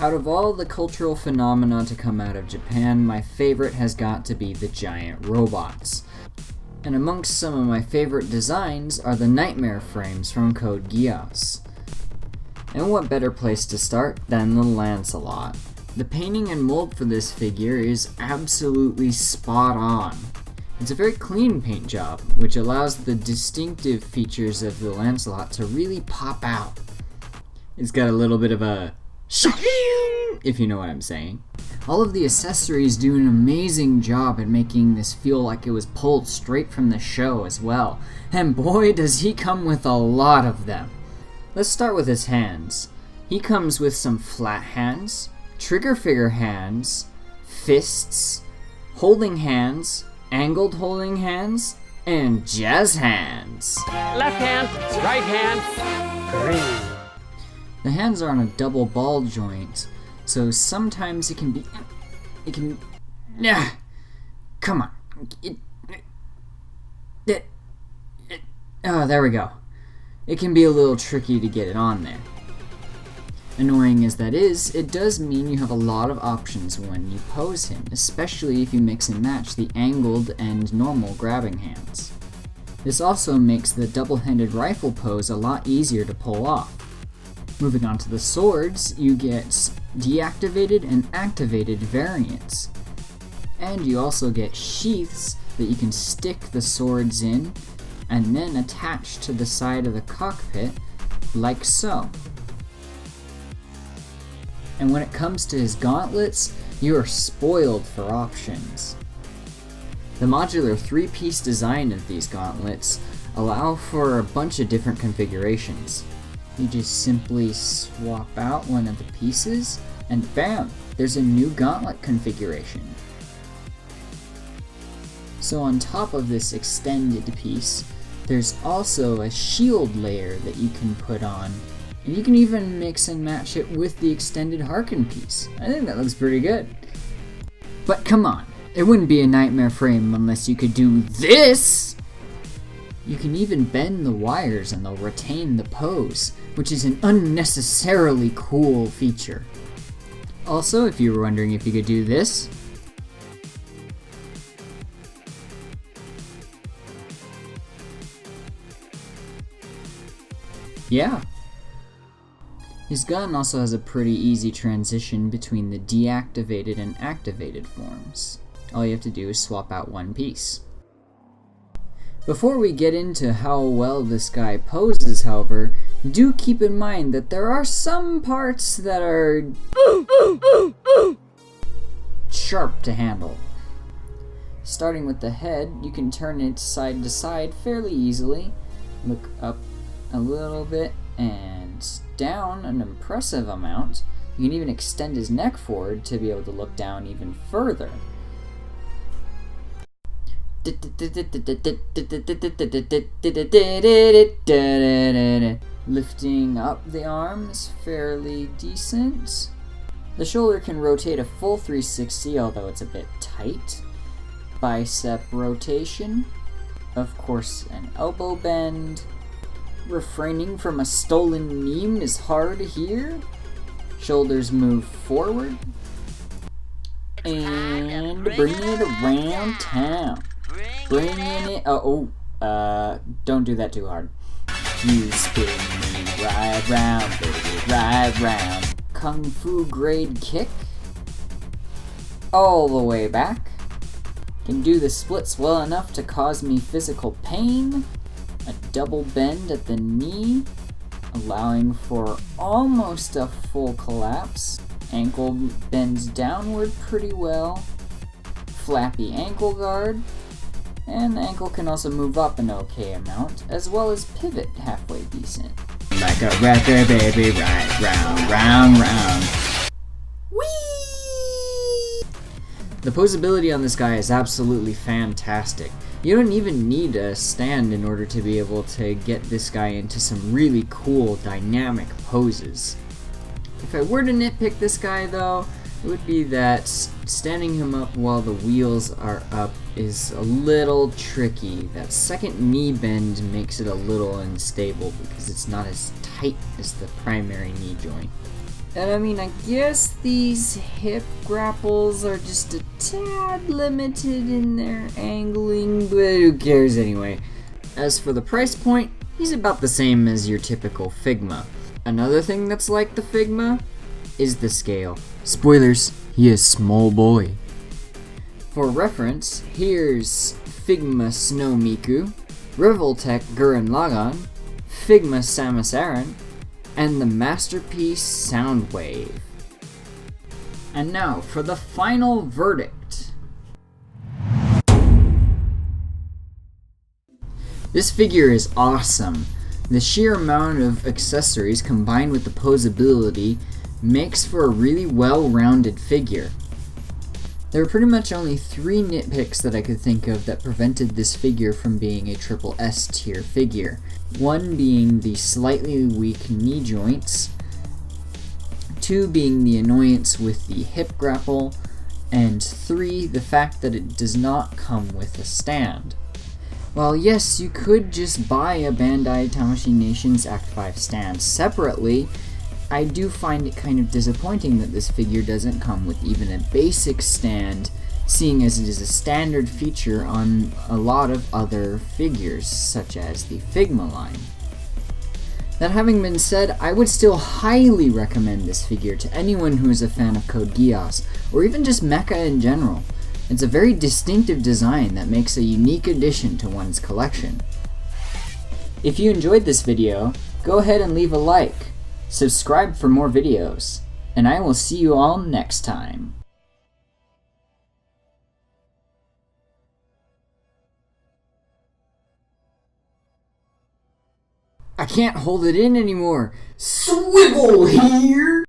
Out of all the cultural phenomena to come out of Japan, my favorite has got to be the giant robots. And amongst some of my favorite designs are the nightmare frames from Code Geass. And what better place to start than the Lancelot? The painting and mold for this figure is absolutely spot on. It's a very clean paint job, which allows the distinctive features of the Lancelot to really pop out. It's got a little bit of a if you know what I'm saying. All of the accessories do an amazing job at making this feel like it was pulled straight from the show as well. And boy, does he come with a lot of them. Let's start with his hands. He comes with some flat hands, trigger finger hands, fists, holding hands, angled holding hands, and jazz hands. Left hand, right hand, green. The hands are on a double ball joint, so sometimes come on. Oh, there we go. It can be a little tricky to get it on there. Annoying as that is, it does mean you have a lot of options when you pose him, especially if you mix and match the angled and normal grabbing hands. This also makes the double-handed rifle pose a lot easier to pull off. Moving on to the swords, you get deactivated and activated variants. And you also get sheaths that you can stick the swords in and then attach to the side of the cockpit, like so. And when it comes to his gauntlets, you are spoiled for options. The modular 3-piece design of these gauntlets allow for a bunch of different configurations. You just simply swap out one of the pieces, and bam! There's a new gauntlet configuration. So on top of this extended piece, there's also a shield layer that you can put on, and you can even mix and match it with the extended Harken piece. I think that looks pretty good. But come on, it wouldn't be a nightmare frame unless you could do this! You can even bend the wires and they'll retain the pose, which is an unnecessarily cool feature. Also, if you were wondering if you could do this, yeah. His gun also has a pretty easy transition between the deactivated and activated forms. All you have to do is swap out one piece. Before we get into how well this guy poses, however, do keep in mind that there are some parts that are sharp to handle. Starting with the head, you can turn it side to side fairly easily. Look up a little bit and down an impressive amount. You can even extend his neck forward to be able to look down even further. Lifting up the arms, fairly decent. The shoulder can rotate a full 360, although it's a bit tight. Bicep rotation. Of course, an elbow bend. Refraining from a stolen meme is hard here. Shoulders move forward. And bringing it around town. Bringing it, don't do that too hard. You spin me right round, baby, right round. Kung Fu grade kick. All the way back. Can do the splits well enough to cause me physical pain. A double bend at the knee, allowing for almost a full collapse. Ankle bends downward pretty well. Flappy ankle guard. And the ankle can also move up an okay amount, as well as pivot halfway decent. Like a record, baby, right round, round, round. Whee! The poseability on this guy is absolutely fantastic. You don't even need a stand in order to be able to get this guy into some really cool, dynamic poses. If I were to nitpick this guy though, it would be that standing him up while the wheels are up is a little tricky. That second knee bend makes it a little unstable because it's not as tight as the primary knee joint. And I mean, I guess these hip grapples are just a tad limited in their angling, but who cares anyway. As for the price point, he's about the same as your typical Figma. Another thing that's like the Figma is the scale. Spoilers, he is small boy. For reference, here's Figma Snow Miku, Revoltech Gurren Lagann, Figma Samus Aran, and the masterpiece Soundwave. And now for the final verdict. This figure is awesome. The sheer amount of accessories combined with the poseability makes for a really well-rounded figure. There are pretty much only 3 nitpicks that I could think of that prevented this figure from being a triple S tier figure. One being the slightly weak knee joints, 2 being the annoyance with the hip grapple, and 3 the fact that it does not come with a stand. While yes, you could just buy a Bandai Tamashii Nations Act 5 stand separately, I do find it kind of disappointing that this figure doesn't come with even a basic stand, seeing as it is a standard feature on a lot of other figures, such as the Figma line. That having been said, I would still highly recommend this figure to anyone who is a fan of Code Geass, or even just mecha in general. It's a very distinctive design that makes a unique addition to one's collection. If you enjoyed this video, go ahead and leave a like. Subscribe for more videos, and I will see you all next time. I can't hold it in anymore. Swivel here!